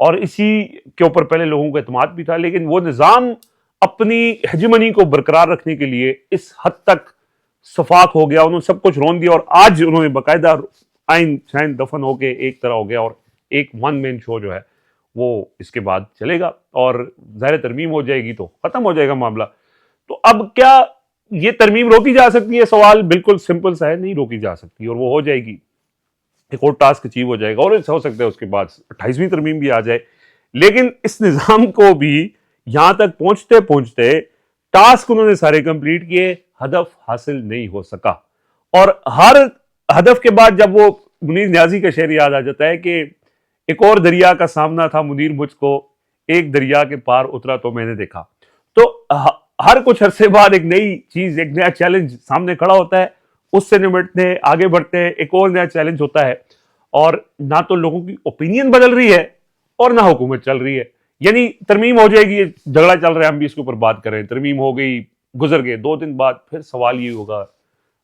اور اسی کے اوپر پہلے لوگوں کا اعتماد بھی تھا، لیکن وہ نظام اپنی ہیجمنی کو برقرار رکھنے کے لیے اس حد تک صفاق ہو گیا، انہوں نے سب کچھ رون دیا، اور آج انہوں نے باقاعدہ آئین شائن دفن ہو کے ایک طرح ہو گیا، اور ایک ون مین شو جو ہے وہ اس کے بعد چلے گا، اور ظاہر ترمیم ہو جائے گی تو ختم ہو جائے گا معاملہ۔ تو اب کیا یہ ترمیم روکی جا سکتی ہے؟ سوال بالکل سمپل سا ہے، نہیں روکی جا سکتی، اور وہ ہو جائے گی، ایک اور ٹاسک اچیو ہو جائے گا، اور ہو سکتا ہے اس کے بعد 28ویں ترمیم بھی آ جائے، لیکن اس نظام کو بھی یہاں تک پہنچتے پہنچتے ٹاسک انہوں نے سارے کمپلیٹ کیے، ہدف حاصل نہیں ہو سکا۔ اور ہر ہدف کے بعد جب وہ منیر نیازی کا شعر یاد آ جاتا ہے کہ ایک اور دریا کا سامنا تھا منیر مجھ کو، ایک دریا کے پار اترا تو میں نے دیکھا، تو ہر کچھ عرصے بعد ایک نئی چیز، ایک نیا چیلنج سامنے کھڑا ہوتا ہے، اس سے نمٹتے ہیں، آگے بڑھتے ہیں، ایک اور نیا چیلنج ہوتا ہے، اور نہ تو لوگوں کی اوپینین بدل رہی ہے اور نہ حکومت چل رہی ہے۔ یعنی ترمیم ہو جائے گی، یہ جھگڑا چل رہا ہے، ہم بھی اس کے اوپر بات کریں، ترمیم ہو گئی، گزر گئے 2 دن بعد پھر سوال یہ ہوگا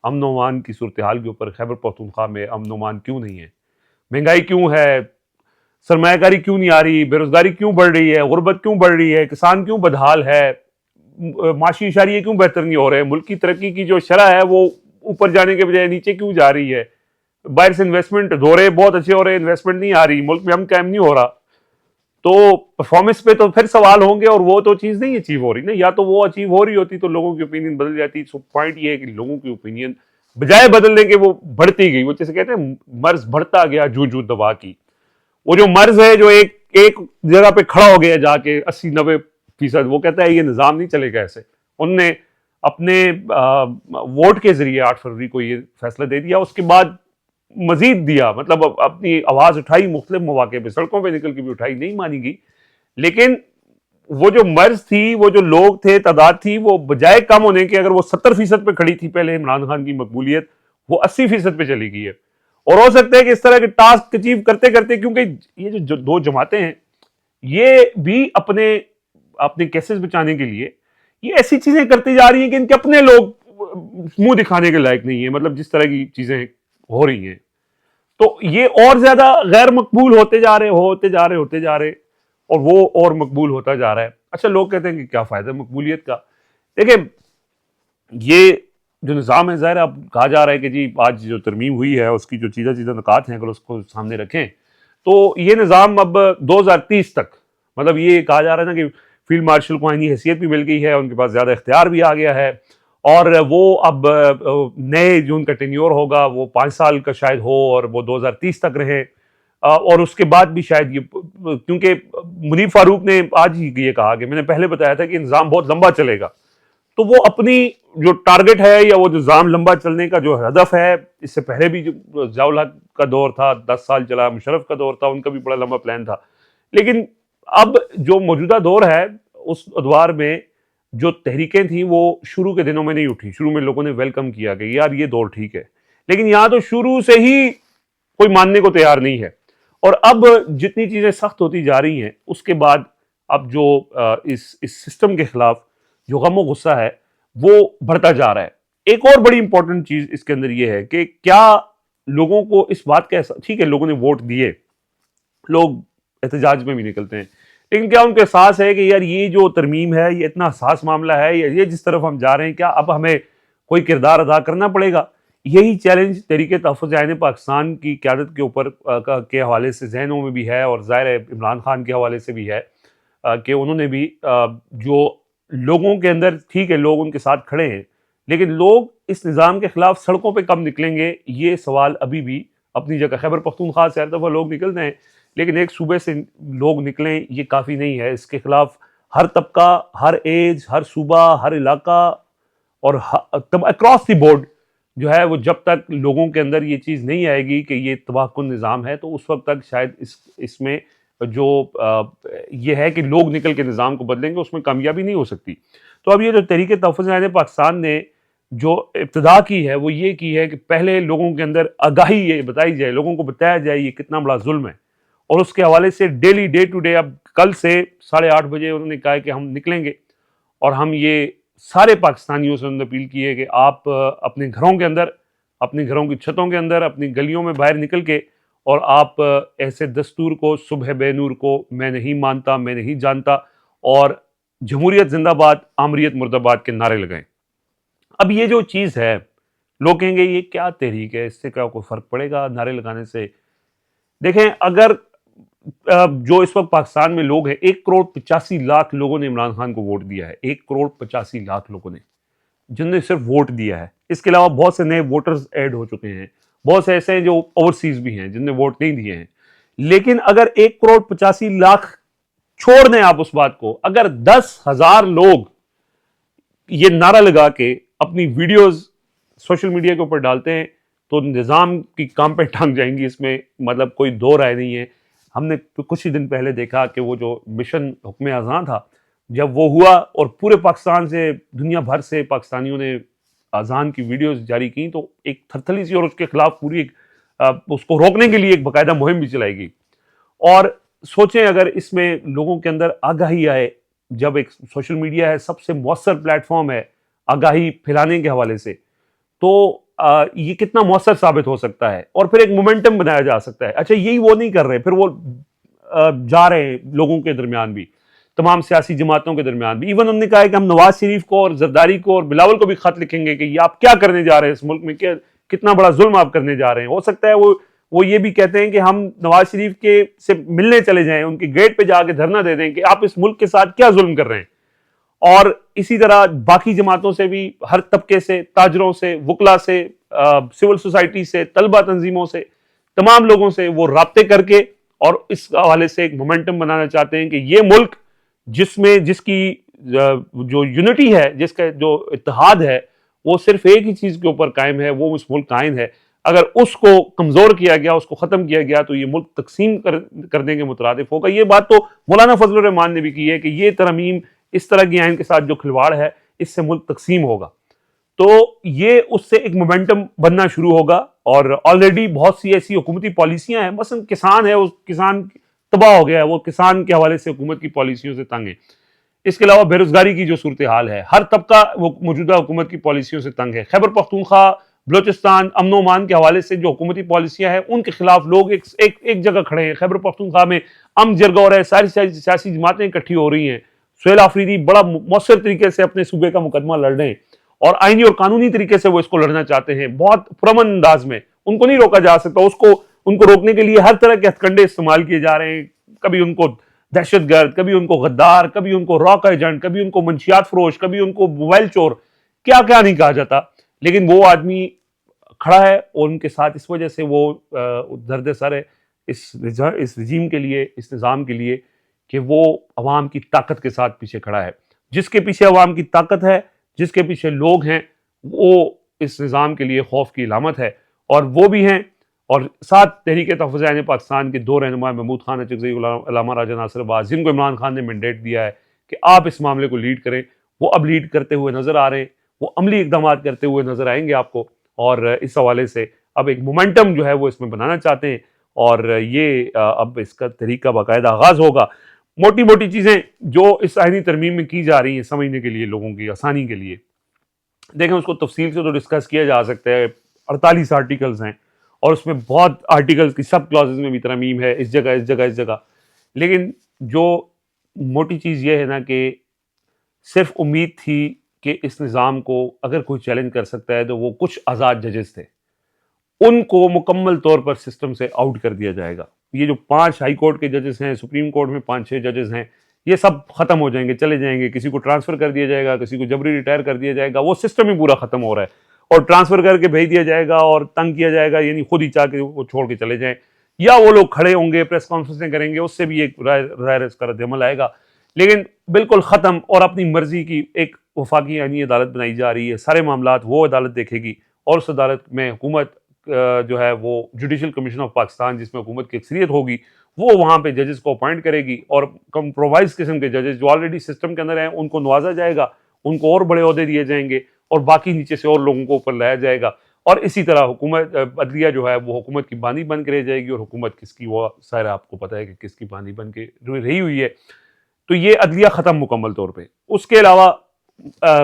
امن و امان کی صورتحال کے اوپر، خیبر پختونخوا میں امن و امان کیوں نہیں ہے، مہنگائی کیوں ہے، سرمایہ کاری کیوں نہیں آ رہی، بے روزگاری کیوں بڑھ رہی ہے، غربت کیوں بڑھ رہی ہے، کسان کیوں بدحال ہے، معاشی اشاریے کیوں بہتر نہیں ہو رہے، ملک کی ترقی کی جو شرح ہے وہ اوپر جانے کے بجائے نیچے کیوں جا رہی ہے، باہر سے انویسٹمنٹ دورے بہت اچھے ہو رہے ہیں، انویسٹمنٹ نہیں آ رہی، ملک میں ہم قائم نہیں ہو رہا، تو پرفارمنس پہ تو پھر سوال ہوں گے، اور وہ تو چیز نہیں اچیو ہو رہی نا، یا تو وہ اچیو ہو رہی ہوتی تو لوگوں کی اوپینین بدل جاتی۔ سو پوائنٹ یہ ہے کہ لوگوں کی اوپینین بجائے بدلنے کے وہ بڑھتی گئی، وہ جیسے کہتے ہیں مرض بڑھتا گیا جو دوا کی، وہ جو مرض ہے جو ایک جگہ پہ کھڑا ہو گیا جا کے 80-90%، وہ کہتا ہے یہ نظام نہیں چلے گا ایسے۔ انہوں نے اپنے ووٹ کے ذریعے 8 فروری کو یہ فیصلہ دے دیا، اس کے بعد مزید دیا، مطلب اپنی آواز اٹھائی، مختلف مواقع پہ سڑکوں پہ نکل کے بھی اٹھائی، نہیں مانی گئی، لیکن وہ جو مرض تھی، وہ جو لوگ تھے، تعداد تھی، وہ بجائے کم ہونے کے، اگر وہ 70% پہ کھڑی تھی پہلے عمران خان کی مقبولیت، وہ 80% پہ چلی گئی ہے۔ اور ہو سکتا ہے کہ اس طرح کے ٹاسک اچیو کرتے کرتے، کیونکہ یہ جو 2 جماعتیں ہیں یہ بھی اپنے کیسز بچانے کے لیے یہ ایسی چیزیں کرتی جا رہی ہیں کہ ان کے اپنے لوگ منہ دکھانے کے لائق نہیں ہیں، مطلب جس طرح کی چیزیں ہو رہی ہیں، تو یہ اور زیادہ غیر مقبول ہوتے جا رہے، اور وہ اور مقبول ہوتا جا رہا ہے۔ اچھا، لوگ کہتے ہیں کہ کیا فائدہ مقبولیت کا؟ دیکھیں، یہ جو نظام ہے، ظاہر اب کہا جا رہا ہے کہ جی آج جو ترمیم ہوئی ہے اس کی جو چیزیں نکات ہیں، اگر اس کو سامنے رکھیں تو یہ نظام اب 2030 تک، مطلب یہ کہا جا رہا ہے نا کہ فیلڈ مارشل کو آئینی حیثیت بھی مل گئی ہے، ان کے پاس زیادہ اختیار بھی آ گیا ہے، اور وہ اب نئے جو ان کا ٹینیور ہوگا وہ 5 سال کا شاید ہو، اور وہ 2030 تک رہے، اور اس کے بعد بھی شاید یہ، کیونکہ منیب فاروق نے آج ہی یہ کہا کہ میں نے پہلے بتایا تھا کہ نظام بہت لمبا چلے گا، تو وہ اپنی جو ٹارگٹ ہے یا وہ نظام لمبا چلنے کا جو ہدف ہے، اس سے پہلے بھی جو ضیاء الحق کا دور تھا 10 سال چلا، مشرف کا دور تھا، ان کا بھی بڑا لمبا پلان تھا، لیکن اب جو موجودہ دور ہے اس ادوار میں جو تحریکیں تھیں وہ شروع کے دنوں میں نہیں اٹھی، شروع میں لوگوں نے ویلکم کیا کہ یار یہ دور ٹھیک ہے، لیکن یہاں تو شروع سے ہی کوئی ماننے کو تیار نہیں ہے، اور اب جتنی چیزیں سخت ہوتی جا رہی ہیں اس کے بعد اب جو اس سسٹم کے خلاف جو غم و غصہ ہے وہ بڑھتا جا رہا ہے۔ ایک اور بڑی امپورٹنٹ چیز اس کے اندر یہ ہے کہ کیا لوگوں کو اس بات کا احساس، ٹھیک ہے لوگوں نے ووٹ دیے، لوگ احتجاج میں بھی نکلتے ہیں، لیکن کیا ان کو احساس ہے کہ یار یہ جو ترمیم ہے یہ اتنا حساس معاملہ ہے، یہ جس طرف ہم جا رہے ہیں، کیا اب ہمیں کوئی کردار ادا کرنا پڑے گا؟ یہی چیلنج تحریک تحفظ آئین پاکستان کی قیادت کے اوپر کے حوالے سے ذہنوں میں بھی ہے، اور ظاہر ہے عمران خان کے حوالے سے بھی ہے کہ انہوں نے بھی جو لوگوں کے اندر، ٹھیک ہے لوگ ان کے ساتھ کھڑے ہیں، لیکن لوگ اس نظام کے خلاف سڑکوں پہ کم نکلیں گے، یہ سوال ابھی بھی اپنی جگہ۔ خیبر پختونخوا سے ہر دفعہ لوگ نکلتے ہیں، لیکن ایک صوبے سے لوگ نکلیں یہ کافی نہیں ہے، اس کے خلاف ہر طبقہ، ہر ایج، ہر صوبہ، ہر علاقہ، اور اکراس دی بورڈ جو ہے وہ، جب تک لوگوں کے اندر یہ چیز نہیں آئے گی کہ یہ تباہ کن نظام ہے، تو اس وقت تک شاید اس میں جو یہ ہے کہ لوگ نکل کے نظام کو بدلیں گے، اس میں کامیابی نہیں ہو سکتی۔ تو اب یہ جو تحریک تحفظ آئین پاکستان نے جو ابتدا کی ہے وہ یہ کی ہے کہ پہلے لوگوں کے اندر آگاہی یہ بتائی جائے، لوگوں کو بتایا جائے یہ کتنا بڑا ظلم ہے، اور اس کے حوالے سے ڈیلی ڈے ٹو ڈے، اب کل سے 8:30 بجے انہوں نے کہا کہ ہم نکلیں گے، اور ہم یہ سارے پاکستانیوں سے اپیل کی ہے کہ آپ اپنے گھروں کے اندر، اپنے گھروں کی چھتوں کے اندر، اپنی گلیوں میں باہر نکل کے اور آپ ایسے دستور کو، صبح بے نور کو میں نہیں مانتا، میں نہیں جانتا، اور جمہوریت زندہ باد، آمریت مرد آباد کے نعرے لگائیں۔ اب یہ جو چیز ہے، لوگ کہیں گے یہ کیا تحریک ہے، اس سے کیا کوئی فرق پڑے گا نعرے لگانے سے؟ دیکھیں، اگر جو اس وقت پاکستان میں لوگ ہیں، 1,85,00,000 لوگوں نے عمران خان کو ووٹ دیا ہے، 1,85,00,000 لوگوں نے، جن نے صرف ووٹ دیا ہے۔ اس کے علاوہ بہت سے نئے ووٹرز ایڈ ہو چکے ہیں، بہت سے ایسے ہیں جو اوورسیز بھی ہیں جن نے ووٹ نہیں دیے ہیں۔ لیکن اگر 1,85,00,000 چھوڑ دیں آپ اس بات کو، اگر 10,000 لوگ یہ نعرہ لگا کے اپنی ویڈیوز سوشل میڈیا کے اوپر ڈالتے ہیں تو نظام کی کام پہ ٹانگ جائیں گی، اس میں مطلب کوئی دو رائے نہیں ہے۔ ہم نے کچھ ہی دن پہلے دیکھا کہ وہ جو مشن حکم اذان تھا، جب وہ ہوا اور پورے پاکستان سے، دنیا بھر سے پاکستانیوں نے اذان کی ویڈیوز جاری کی، تو ایک تھرتھلی سی، اور اس کے خلاف پوری اس کو روکنے کے لیے ایک باقاعدہ مہم بھی چلائی گئی۔ اور سوچیں اگر اس میں لوگوں کے اندر آگاہی آئے، جب ایک سوشل میڈیا ہے سب سے مؤثر پلیٹ فارم ہے آگاہی پھیلانے کے حوالے سے، تو یہ کتنا مؤثر ثابت ہو سکتا ہے، اور پھر ایک مومنٹم بنایا جا سکتا ہے۔ اچھا، یہی وہ نہیں کر رہے، پھر وہ جا رہے ہیں لوگوں کے درمیان بھی، تمام سیاسی جماعتوں کے درمیان بھی۔ ایون انہوں نے کہا ہے کہ ہم نواز شریف کو اور زرداری کو اور بلاول کو بھی خط لکھیں گے کہ یہ آپ کیا کرنے جا رہے ہیں اس ملک میں، کتنا بڑا ظلم آپ کرنے جا رہے ہیں۔ ہو سکتا ہے وہ یہ بھی کہتے ہیں کہ ہم نواز شریف کے سے ملنے چلے جائیں، ان کے گیٹ پہ جا کے دھرنا دے دیں کہ آپ اس ملک کے ساتھ کیا ظلم کر رہے ہیں۔ اور اسی طرح باقی جماعتوں سے بھی، ہر طبقے سے، تاجروں سے، وکلا سے، سول سوسائٹی سے، طلبہ تنظیموں سے، تمام لوگوں سے وہ رابطے کر کے اور اس حوالے سے ایک مومنٹم بنانا چاہتے ہیں کہ یہ ملک جس کی جو یونٹی ہے، جس کا جو اتحاد ہے، وہ صرف ایک ہی چیز کے اوپر قائم ہے، وہ اس ملک کا آئین ہے۔ اگر اس کو کمزور کیا گیا، اس کو ختم کیا گیا، تو یہ ملک تقسیم کرنے کے مترادف ہوگا۔ یہ بات تو مولانا فضل الرحمان نے بھی کی ہے کہ یہ ترمیم، اس طرح کی آئین کے ساتھ جو کھلواڑ ہے، اس سے ملک تقسیم ہوگا۔ تو یہ اس سے ایک مومنٹم بننا شروع ہوگا، اور آلریڈی بہت سی ایسی حکومتی پالیسیاں ہیں، مثلا کسان ہے، اس کسان تباہ ہو گیا ہے، وہ کسان کے حوالے سے حکومت کی پالیسیوں سے تنگ ہے۔ اس کے علاوہ بے روزگاری کی جو صورتحال ہے، ہر طبقہ وہ موجودہ حکومت کی پالیسیوں سے تنگ ہے۔ خیبر پختونخوا، بلوچستان، امن و امان کے حوالے سے جو حکومتی پالیسیاں ہیں، ان کے خلاف لوگ ایک جگہ کھڑے ہیں۔ خیبر پختونخوا میں جرگہ ہو رہا ہے، ساری سیاسی جماعتیں اکٹھی ہو رہی ہیں، سہیل آفریدی بڑا مؤثر طریقے سے اپنے صوبے کا مقدمہ لڑ رہے ہیں، اور آئینی اور قانونی طریقے سے وہ اس کو لڑنا چاہتے ہیں، بہت پرامن انداز میں۔ ان کو نہیں روکا جا سکتا، ان کو روکنے کے لیے ہر طرح کے ہتھ کنڈے استعمال کیے جا رہے ہیں، کبھی ان کو دہشت گرد، کبھی ان کو غدار، کبھی ان کو راک ایجنٹ، کبھی ان کو منشیات فروش، کبھی ان کو موبائل چور، کیا کیا نہیں کہا جاتا۔ لیکن وہ آدمی کھڑا ہے، اور ان کے ساتھ اس وجہ سے وہ درد سر ہے اس رجیم کے لیے، اس نظام کے لیے، کہ وہ عوام کی طاقت کے ساتھ پیچھے کھڑا ہے۔ جس کے پیچھے عوام کی طاقت ہے، جس کے پیچھے لوگ ہیں، وہ اس نظام کے لیے خوف کی علامت ہے، اور وہ بھی ہیں۔ اور ساتھ تحریک تحفظ عین پاکستان کے دو رہنما، محمود خان اچکزئی، علامہ راجہ ناصر عباس، جن کو عمران خان نے مینڈیٹ دیا ہے کہ آپ اس معاملے کو لیڈ کریں، وہ اب لیڈ کرتے ہوئے نظر آ رہے ہیں، وہ عملی اقدامات کرتے ہوئے نظر آئیں گے آپ کو، اور اس حوالے سے اب ایک مومنٹم جو ہے وہ اس میں بنانا چاہتے ہیں، اور یہ اب اس کا تحریک کا باقاعدہ آغاز ہوگا۔ موٹی موٹی چیزیں جو اس آئینی ترمیم میں کی جا رہی ہیں، سمجھنے کے لیے، لوگوں کی آسانی کے لیے، دیکھیں اس کو تفصیل سے تو ڈسکس کیا جا سکتا ہے۔ 48 آرٹیکلز ہیں، اور اس میں بہت آرٹیکلز کی سب کلازز میں بھی ترمیم ہے، اس جگہ اس جگہ اس جگہ۔ لیکن جو موٹی چیز یہ ہے نا کہ صرف امید تھی کہ اس نظام کو اگر کوئی چیلنج کر سکتا ہے تو وہ کچھ آزاد ججز تھے، ان کو مکمل طور پر سسٹم سے آؤٹ کر دیا جائے گا۔ یہ جو 5 ہائی کورٹ کے ججز ہیں، سپریم کورٹ میں 5-6 ججز ہیں، یہ سب ختم ہو جائیں گے، چلے جائیں گے، کسی کو ٹرانسفر کر دیا جائے گا، کسی کو جبری ریٹائر کر دیا جائے گا، وہ سسٹم ہی پورا ختم ہو رہا ہے، اور ٹرانسفر کر کے بھیج دیا جائے گا اور تنگ کیا جائے گا، یعنی خود ہی چاہ کے وہ چھوڑ کے چلے جائیں، یا وہ لوگ کھڑے ہوں گے، پریس کانفرنسیں کریں گے، اس سے بھی ایک ظاہر اس کا رد عمل آئے گا۔ لیکن بالکل ختم، اور اپنی مرضی کی ایک وفاقی آئینی عدالت بنائی جا رہی ہے، سارے معاملات وہ عدالت دیکھے گی، اور اس عدالت میں حکومت جو ہے وہ جوڈیشل کمیشن آف پاکستان، جس میں حکومت کی اکثریت ہوگی، وہ وہاں پہ ججز کو اپوائنٹ کرے گی، اور کمپرومائز قسم کے ججز جو آلریڈی سسٹم کے اندر ہیں ان کو نوازا جائے گا، ان کو اور بڑے عہدے دیے جائیں گے، اور باقی نیچے سے اور لوگوں کو اوپر لایا جائے گا، اور اسی طرح حکومت عدلیہ جو ہے وہ حکومت کی بانی بن کے رہ جائے گی، اور حکومت کس کی، وہ سارا آپ کو پتہ ہے کہ کس کی بانی بن کے رہی ہوئی ہے۔ تو یہ عدلیہ ختم مکمل طور پہ۔ اس کے علاوہ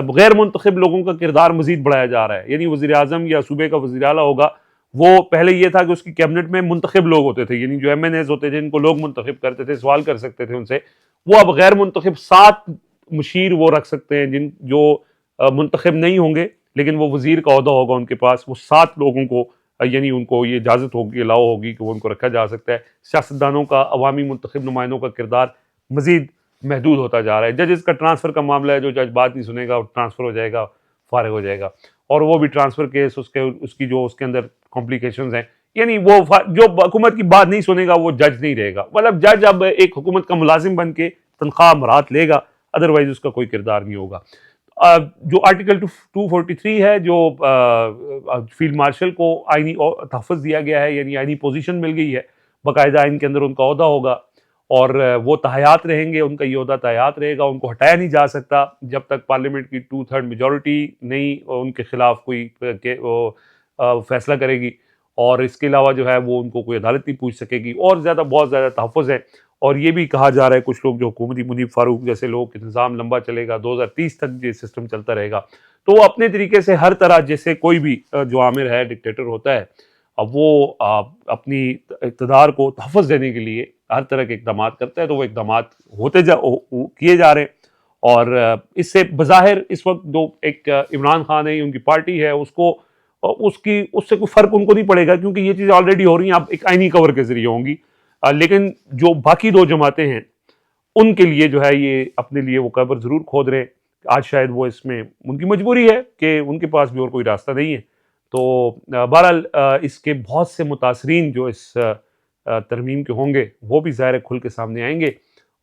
غیر منتخب لوگوں کا کردار مزید بڑھایا جا رہا ہے، یعنی وزیر اعظم یا صوبے کا وزیر اعلیٰ ہوگا، وہ پہلے یہ تھا کہ اس کی کیبنٹ میں منتخب لوگ ہوتے تھے، یعنی جو ایم این ایز ہوتے تھے، ان کو لوگ منتخب کرتے تھے، سوال کر سکتے تھے ان سے. وہ اب غیر منتخب 7 مشیر وہ رکھ سکتے ہیں جو منتخب نہیں ہوں گے، لیکن وہ وزیر کا عہدہ ہوگا ان کے پاس. وہ 7 لوگوں کو یعنی ان کو یہ اجازت ہوگی، الاؤ ہوگی کہ وہ ان کو رکھا جا سکتا ہے. سیاستدانوں کا، عوامی منتخب نمائندوں کا کردار مزید محدود ہوتا جا رہا ہے. ججز کا ٹرانسفر کا معاملہ ہے، جو جج بات نہیں سنے گا وہ ٹرانسفر ہو جائے گا، فارغ ہو جائے گا. اور وہ بھی ٹرانسفر کیس اس کی جو اس کے اندر کمپلیکیشنز ہیں، یعنی وہ جو حکومت کی بات نہیں سنے گا وہ جج نہیں رہے گا. مطلب جج اب ایک حکومت کا ملازم بن کے تنخواہ مرات لے گا، ادروائز اس کا کوئی کردار نہیں ہوگا. جو آرٹیکل 243 ہے، جو فیلڈ مارشل کو آئینی تحفظ دیا گیا ہے، یعنی آئینی پوزیشن مل گئی ہے، باقاعدہ آئین کے اندر ان کا عہدہ ہوگا اور وہ تحیات رہیں گے، ان کا یہ عہدہ تحیات رہے گا. ان کو ہٹایا نہیں جا سکتا جب تک پارلیمنٹ کی 2/3 میجورٹی نہیں ان کے خلاف کوئی فیصلہ کرے گی. اور اس کے علاوہ جو ہے وہ ان کو کوئی عدالت نہیں پوچھ سکے گی. اور بہت زیادہ تحفظ ہے. اور یہ بھی کہا جا رہا ہے کچھ لوگ جو حکومتی منیب فاروق جیسے لوگ کہ نظام لمبا چلے گا، 2030 تک یہ سسٹم چلتا رہے گا. تو وہ اپنے طریقے سے ہر طرح، جیسے کوئی بھی جو آمر ہے، ڈکٹیٹر ہوتا ہے، اب وہ اپنی اقتدار کو تحفظ دینے کے لیے ہر طرح کے اقدامات کرتا ہے. تو وہ اقدامات کیے جا رہے ہیں. اور اس سے بظاہر اس وقت جو ایک عمران خان ہے، ان کی پارٹی ہے، اس سے کوئی فرق ان کو نہیں پڑے گا، کیونکہ یہ چیزیں آلریڈی ہو رہی ہیں، اب ایک آئینی کور کے ذریعے ہوں گی. لیکن جو باقی 2 جماعتیں ہیں، ان کے لیے جو ہے یہ اپنے لیے وہ قبر ضرور کھود رہے ہیں. آج شاید وہ اس میں ان کی مجبوری ہے کہ ان کے پاس بھی اور کوئی راستہ نہیں ہے. تو بہرحال اس کے بہت سے متاثرین جو اس ترمیم کے ہوں گے، وہ بھی ظاہر کھل کے سامنے آئیں گے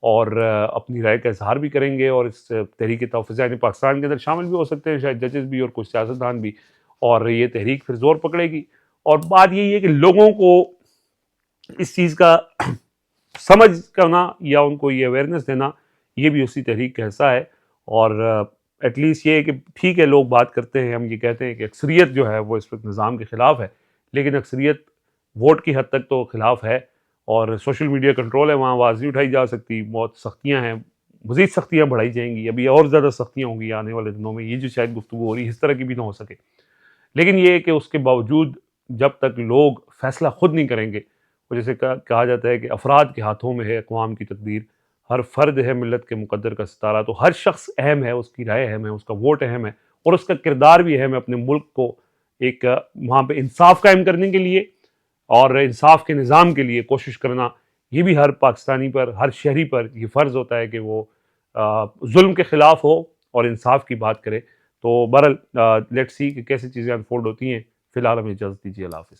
اور اپنی رائے کا اظہار بھی کریں گے، اور اس تحریک تحفظ آئین پاکستان کے اندر شامل بھی ہو سکتے ہیں، شاید ججز بھی اور کچھ سیاستدان بھی. اور یہ تحریک پھر زور پکڑے گی. اور بات یہی ہے کہ لوگوں کو اس چیز کا سمجھ کرنا یا ان کو یہ اویئرنیس دینا، یہ بھی اسی تحریک کا حصہ ہے. اور ایٹ لیسٹ یہ ہے کہ ٹھیک ہے، لوگ بات کرتے ہیں، ہم یہ کہتے ہیں کہ اکثریت جو ہے وہ اس وقت نظام کے خلاف ہے، لیکن اکثریت ووٹ کی حد تک تو خلاف ہے. اور سوشل میڈیا کنٹرول ہے، وہاں آواز نہیں اٹھائی جا سکتی. بہت سختیاں ہیں، مزید سختیاں بڑھائی جائیں گی، ابھی اور زیادہ سختیاں ہوں گی آنے والے دنوں میں. یہ جو شاید گفتگو ہو رہی ہے اس طرح کی بھی نہ ہو سکے. لیکن یہ ہے کہ اس کے باوجود جب تک لوگ فیصلہ خود نہیں کریں گے، وہ جیسے کہا جاتا ہے کہ افراد کے ہاتھوں میں ہے اقوام کی تقدیر، ہر فرد ہے ملت کے مقدر کا ستارہ. تو ہر شخص اہم ہے، اس کی رائے اہم ہے، اس کا ووٹ اہم ہے، اور اس کا کردار بھی اہم ہے اپنے ملک کو ایک وہاں پہ انصاف قائم کرنے کے لیے اور انصاف کے نظام کے لیے کوشش کرنا. یہ بھی ہر پاکستانی پر، ہر شہری پر یہ فرض ہوتا ہے کہ وہ ظلم کے خلاف ہو اور انصاف کی بات کرے. تو بہرحال لیٹس سی کہ کیسے چیزیں انفولڈ ہوتی ہیں. فی الحال ہمیں اجازت دیجیے. اللہ حافظ.